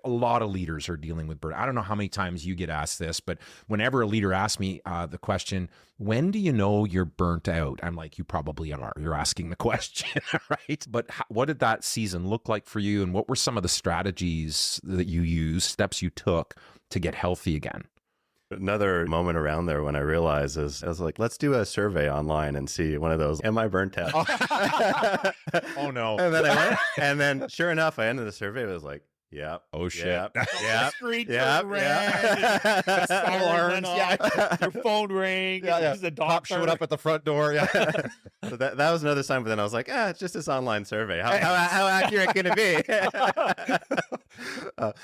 a lot of leaders are dealing with burnout. I don't know how many times you get asked this, but whenever a leader asks me the question, when do you know you're burnt out? I'm like, you probably are. You're asking the question, right? But what did that season look like for you? And what were some of the strategies that you used, steps you took to get healthy again? Another moment around there when I realized is I was like, let's do a survey online and see one of those, am I burnt out? Oh no. And then I went, and then sure enough, I ended the survey. It was like, yep. Oh shit. Yep. Screens Yep. are red. Alarms. Yeah. Your phone rings. There's a Cop doctor. showed up at the front door. Yeah. So that was another sign. But then I was like, it's just this online survey. How accurate can it be?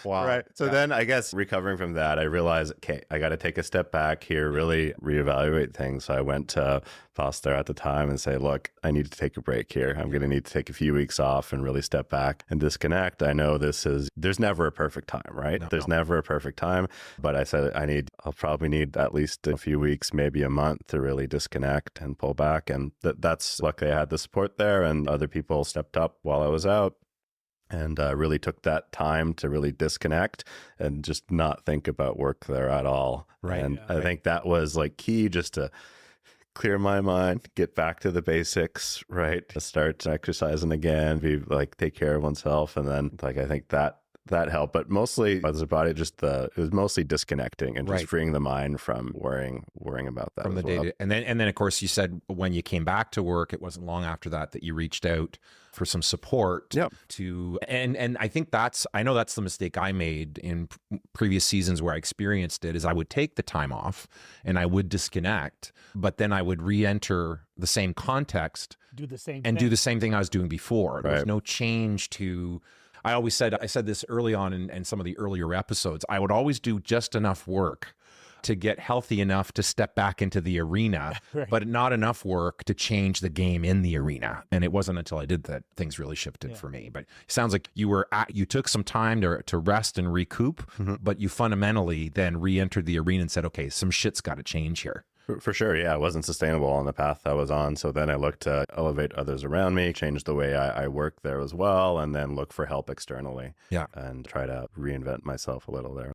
Wow. Right. So then I guess recovering from that, I realized, okay, I got to take a step back here, really reevaluate things. So I went to Foster at the time and say, look, I need to take a break here. I'm going to need to take a few weeks off and really step back and disconnect. I know there's never a perfect time, right? There's never a perfect time. But I said, I'll probably need at least a few weeks, maybe a month to really disconnect and pull back. And that's luckily I had the support there, and other people stepped up while I was out. And really took that time to really disconnect and just not think about work there at all. Right. And I think that was like key, just to clear my mind, get back to the basics, right? To start exercising again, be like, take care of oneself. And then like, I think that helped, but mostly as a body, it was mostly disconnecting and just freeing the mind from worrying about that from the data. And then of course you said when you came back to work, it wasn't long after that you reached out for some support to, and I think I know that's the mistake I made in previous seasons where I experienced it, is I would take the time off and I would disconnect, but then I would re-enter the same context, do the same thing I was doing before. There was no change to, I said this early on in some of the earlier episodes, I would always do just enough work to get healthy enough to step back into the arena, but not enough work to change the game in the arena. And it wasn't until I did that things really shifted for me. But it sounds like you took some time to rest and recoup, but you fundamentally then re-entered the arena and said, okay, some shit's got to change here. For sure. Yeah. It wasn't sustainable on the path I was on. So then I looked to elevate others around me, change the way I work there as well, and then look for help externally. Yeah. And try to reinvent myself a little there.